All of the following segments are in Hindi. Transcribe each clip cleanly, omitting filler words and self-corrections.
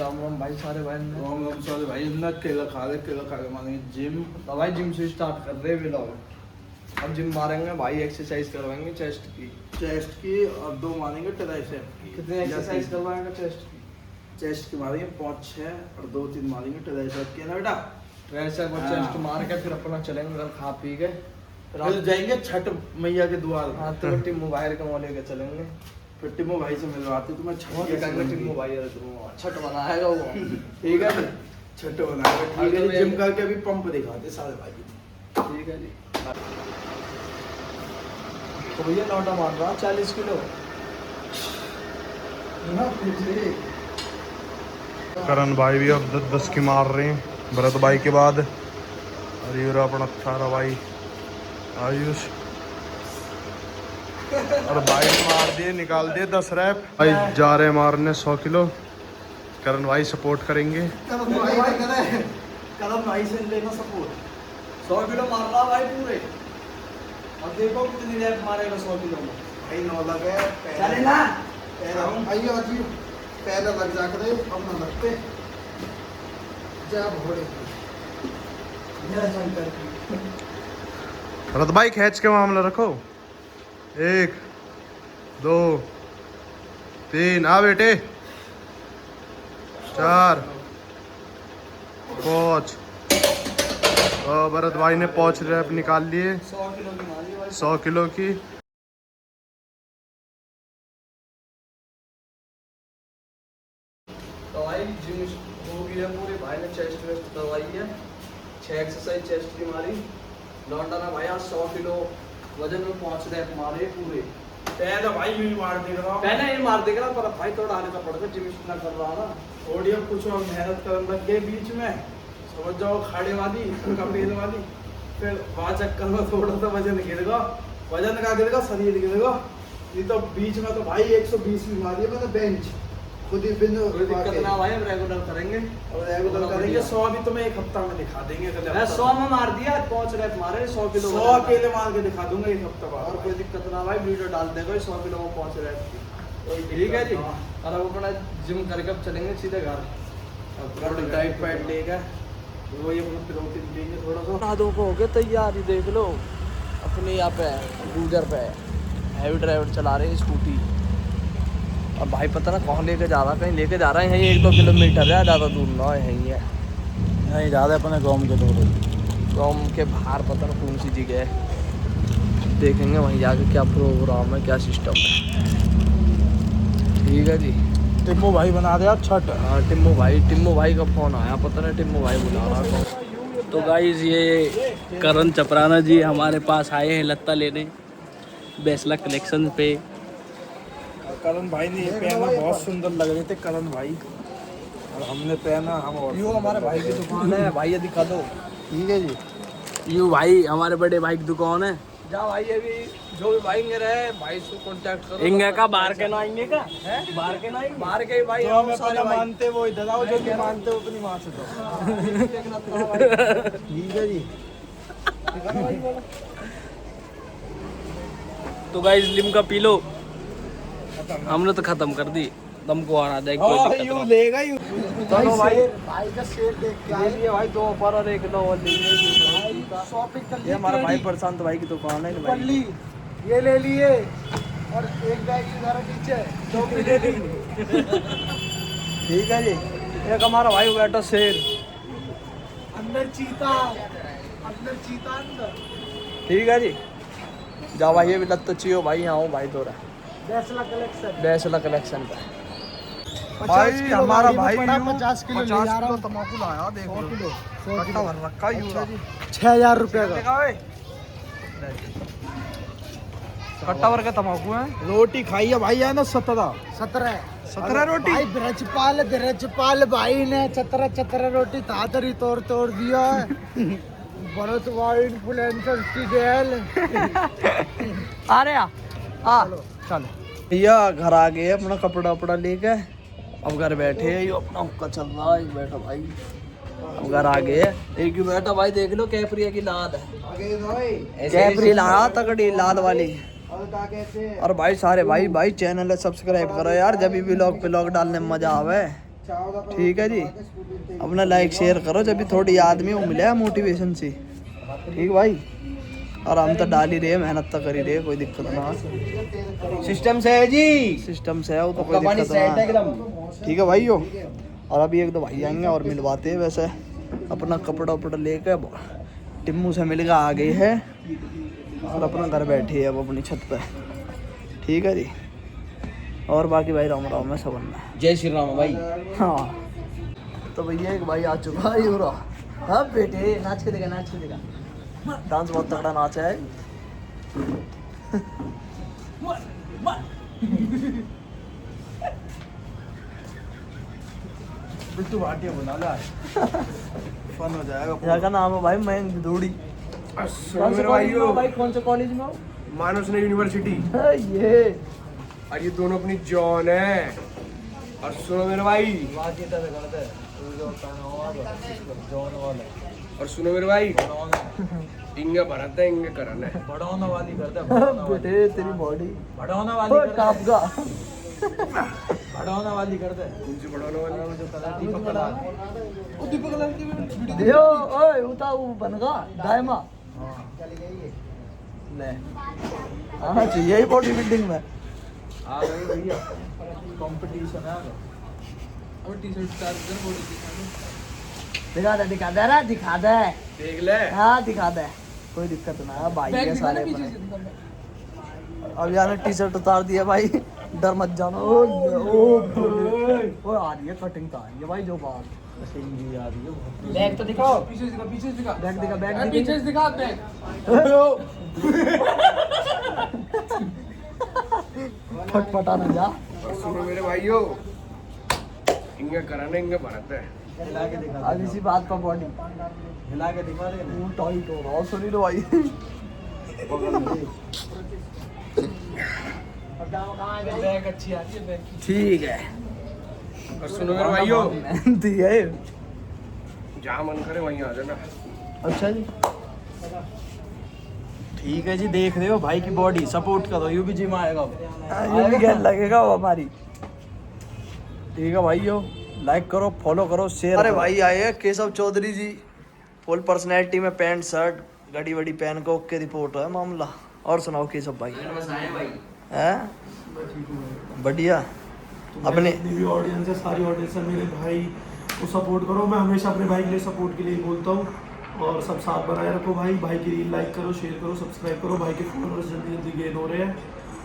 राम राम भाई सारे भाई। राम राम सारे भाई। ना केला खा के मारेंगे जिम। तो भाई जिम से स्टार्ट कर रहे हैं लोग। अब जिम मारेंगे भाई, एक्सरसाइज करवाएंगे चेस्ट की और 2 मारेंगे ट्राइसेप की। कितने एक्सरसाइज करवाएंगे चेस्ट की मारेंगे 5-6 और 2-3 मारेंगे ट्राइसेप की ना बेटा। ट्राइसेप और चेस्ट मार के फिर अपना चलेंगे घर खा पी के फिर जाएंगे छठ मैया के द्वार। हाँ तो टिम्मू भाई का मौले के चलेंगे। फिर टिम्मू भाई से मिलवाते तुम्हें टिम्मू भाई छठ बनाएगा वो। ठीक है छठ बनाएगा। ठीक है जी। जिम करके अभी पंप दिखाते सारे भाई। ठीक है जी। तो भैया लौटा मार रहा 40 किलो। करण भाई भी अब 10 की मार रहे हैं भरत भाई के बाद। और ये रहा अपना 18 भाई आयुष। और भाई मार दिए, निकाल दिए 10 रैप। भाई जा रहे मारने 100 किलो। करण भाई सपोर्ट करेंगे। करण भाई से लेना सपोर्ट। 100 किलो मार रहा भाई पूरे। और देखो कितनी रैप मारेगा 100 किलो में। भाई 9 लगे चले ना आइए अजी पैर लग जा करे हम ना लगते जा भोरे भरत भाई खींच के मामला रखो। 1 2 3 आ बेटे 4 5। भरत भाई ने 5 रैप निकाल लिए 100 किलो की मारी भाई। 100 किलो की। तो भाई जिम हो गई है पूरी। भाई ने चेस्ट वेस्ट करवाई है। 6 एक्सरसाइज चेस्ट की मारी। लौंडा ना भाई आज 100 किलो वजन में 5 रैप मारे पूरे। पैर भाई यूं मार दे रहा हूं। पहले ये मार देगा पर भाई थोड़ा आने का पड़ेगा। जिम इतना कर रहा ना थोड़ी अब कुछ और मेहनत करने लग गए बीच में। समझ जाओ खाड़े वाली कपेल वाली। फिर वहाँ चक्कर में थोड़ा सा वजन गिरेगा। वजन का गिरेगा शरीर गिरेगा। ये तो बीच में तो भाई 120 भी मारी है मैंने बेंच खुद ही बिन कोई दिक्कत ना भाई। हम रेगुलर करेंगे और रेगुलर करेंगे। 100 भी तुम्हें 1 हफ्ता में दिखा देंगे। मैं 100 में मार दिया 5 रैप मारे 100 किलो 100 अकेले मार के दिखा दूंगा 1 हफ्ता बाद। और कोई दिक्कत ना भाई। वीडियो डाल देगा 100 किलो में 5 रैप की। ठीक है जी। और अब अपना जिम करके अब चलेंगे सीधे घर। थोड़ा डाइट पैड लेगा वो ये प्रोटीन देंगे थोड़ा सा। हाथों को हो गए तैयार। ही देख लो अपने यहाँ पे गुजर पे हैवी ड्राइवर चला रहे हैं स्कूटी। और भाई पता ना कौन लेके जा रहा है। कहीं लेके जा रहा है। यहीं 1-2 किलोमीटर है, ज़्यादा दूर ना है। यहीं है नहीं ज़्यादा अपने गाँव के दूर। गाँव के बाहर पता ना कौन सी जगह है। देखेंगे वहीं जाके क्या प्रोग्राम है क्या सिस्टम है। ठीक है जी। टिम्मू भाई बना दिया छठ। हाँ टिम्मू भाई का फ़ोन आया। पता नहीं टिम्मू भाई बुला रहा है। तो गाइज ये करण चपराना जी हमारे पास आए हैं लत्ता लेने बैसला कलेक्शन पे। करण भाई ने ये पहना बहुत सुंदर लग रहे थे करण भाई। और हमने पहना हम और यो हमारे भाई की दुकान है। भाई ये दिखा दो। ठीक है जी। यू भाई हमारे बड़े भाई की दुकान है। जा भाई ये भी जो भी भाई रहे भाई से कांटेक्ट करो। इंगे का बाहर के ना आएंगे का बाहर के ना बाहर के भाई जो हमें पहले मानते वो इधर आओ। जो नहीं मानते वो अपनी माँ से दो। ठीक है जी। तो गाइज लिम्का पी लो। हमने तो खत्म कर दी। तुमको आना देख कोई दिक्कत यूं नहीं। लेगा यूं। चलो भाई भाई का शेर देख के ये लिए भाई 2 ऑफर और 1 लो। शॉपिंग कर ये हमारा भाई प्रशांत भाई की दुकान है भाई। ली ये ले लिए और एक बैग इधर नीचे 2 भी ले ली। ठीक है जी। एक हमारा भाई बैठा शेर। अंदर चीता अंदर। ठीक है जी। जाओ भाई ये भी लत चाहिए भाई। यहाँ हो भाई थोड़ा बैसला कलेक्शन पे। भाई हमारा भाई 50 किलो ले जा रहा हूँ। तम्बाकू लाया देख लो। कट्टा भर रखा है यूरा। 6000 रुपए का कट्टा भर का तम्बाकू है। रोटी खाई है भाई है ना 17 रोटी। भाई ब्रजपाल भाई ने 17 रोटी तादरी तोड़ दिया है। भरत भाई इन्फ्लुएंसर की जेल। आ रहे आ चल भैया घर आ गए अपना कपड़ा वपड़ा लेके। अब घर बैठे हैं। यो अपना हुक्का चल रहा है। बैठा भाई अब घर आ गए। एक ही बैठा भाई देख लो कैप्रिया की लाल है। कैप्री लाया तगड़ी लाल वाली। और भाई सारे भाई चैनल सब्सक्राइब करो यार। जब भी व्लॉग डालने में मजा आवे। ठीक है जी, अपना लाइक शेयर करो जब भी थोड़ी आदमी को मिले मोटिवेशन से। ठीक भाई, और हम तो डाल ही रहे, मेहनत तो कर ही रहे, कोई दिक्कत ना। सिस्टम से है जी, सिस्टम से है वो तो कोई दिक्कत ना। ठीक है भाई हो। और अभी एक दो भाई आएंगे और मिलवाते हैं। वैसे अपना कपड़ा उपड़ा लेकर टिम्मू से मिल के आ गई है और अपना घर बैठी है अब अपनी छत पे। ठीक है जी, और बाकी भाई राम राम में सबन में जय श्री राम भाई। हाँ, तो भैया एक भाई आ चुका है यूरा। हाँ बेटे, नाच के देगा, नाच के देगा। डांस बहुत तगड़ा नाच है। बिट्टू भाटिया बना ला, फन हो जाएगा। यहाँ का नाम है भाई मयंक धूड़ी। मेरे भाइयों, भाई कौन सा कॉलेज में हो? मानस यूनिवर्सिटी। ये और ये दोनों अपनी जॉन है। और सुनो मेरे भाई, और सुनो मेरे भाई, इंगे भरत है, इंगे करन है। बढ़ाना वाली करता है, बेटे तेरी बॉडी बढ़ाना वाली कापगा। बढ़ाना वाली करता है। कौन सी बढ़ाने वाली? जो कलर दीपक कलर, वो दीपक कलर की वीडियो देखो ओए उता वो बनगा दायमा ले। हाँ चाहिए ही बॉडी बिल्डिंग में। आ गए भैया, कंपटीशन है। अब टी-शर्ट स्टार कर बॉडी दिखा दे, दिखा दे रे, दिखा दे। देख ले। हाँ दिखा दे, कोई दिक्कत ना है भाई के सारे अपने। अब यार टी शर्ट उतार दिया भाई, डर मत जाना। ओ आ रही है कटिंग तो आ रही है भाई, जो बात सिंगी आ रही है। बैग तो दिखाओ, पीछे से दिखा, पीछे से दिखा। बैग दिखा, बैग पीछे से दिखा बैग। फटफटा ना जा। और सुनो मेरे भाइयों, इंगे करन है, इंगे भरत है। हिला के दिखा, अब इसी बात पर बॉडी हिला के दिखा दे। वो टाइट हो रहा सुनी लो भाई। बैग अच्छी आ रही है, बैग की। ठीक है। और सुनो मेरे भाइयों, मेहनती है। जहाँ मन करे वहीं आ जाना। अच्छा जी, ठीक है जी, देख रहे हो भाई की बॉडी, सपोर्ट करो, यू भी जिम आएगा, ये भी क्या लगेगा वो हमारी। ठीक है भाइयों, लाइक करो, फॉलो करो, शेयर। अरे भाई आए हैं केशव चौधरी जी, फुल पर्सनैलिटी में, पैंट शर्ट घड़ी वड़ी पहन के ओके रिपोर्ट है मामला। और सुनाओ केशव भाई, हैं बढ़िया। अपने जितनी भी ऑडियंस है, सारी ऑडियंस है मेरे भाई को सपोर्ट करो। मैं हमेशा अपने भाई के लिए सपोर्ट के लिए ही बोलता हूँ, और सब साथ बनाए रखो भाई। भाई की रील लाइक करो, शेयर करो, सब्सक्राइब करो। भाई के फॉलोअर्स जल्दी जल्दी गेन हो रहे हैं,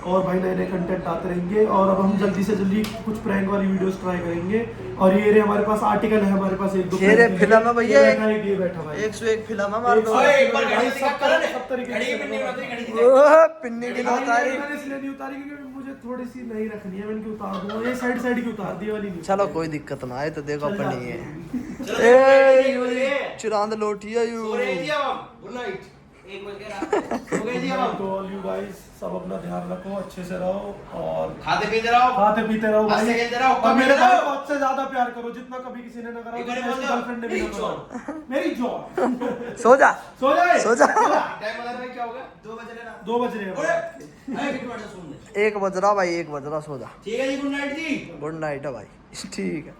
और भाई नए नए कंटेंट आते रहेंगे। और अब हम जल्दी से जल्दी कुछ प्रैंक वाली वीडियोस ट्राई करेंगे। और ये रे हमारे पास आर्टिकल है, हमारे पास एक दो ये रे फिल्म है भैया, ये बैठा भाई 101 फिल्म है हमारे सब तरीके से पिन्नी की ना उतारी। मैंने इसलिए नहीं उतारी क्योंकि मुझे थोड़ी सी नहीं रखनी है, मैं इनकी उतार दूंगा। ये साइड साइड की उतार दी वाली नहीं। चलो कोई दिक्कत ना है, तो देखो अपनी है चिरांद लोटिया यू। तो ऑल यू गाइस सब अपना ध्यान रखो, अच्छे से रहो, और खाते पीते रहो भाई। खेलते रहो, और मेरे कमेंट भाई करो। को आपसे ज्यादा प्यार करो जितना कभी किसी ने ना करा, एक बार जितना इसकी बोल दो, गर्लफ्रेंड ने भी ना करा। मेरी जॉन। सो जा, सो जाए, सो जा। टाइम बता रहे क्या हो गया? 2 बज रहे ना। 2 बज रहे हैं। 1 बज रहा भाई, 1 बज रहा, सो जा। ठीक है जी, गुड नाइट जी। गुड नाइट है भाई, ठीक है।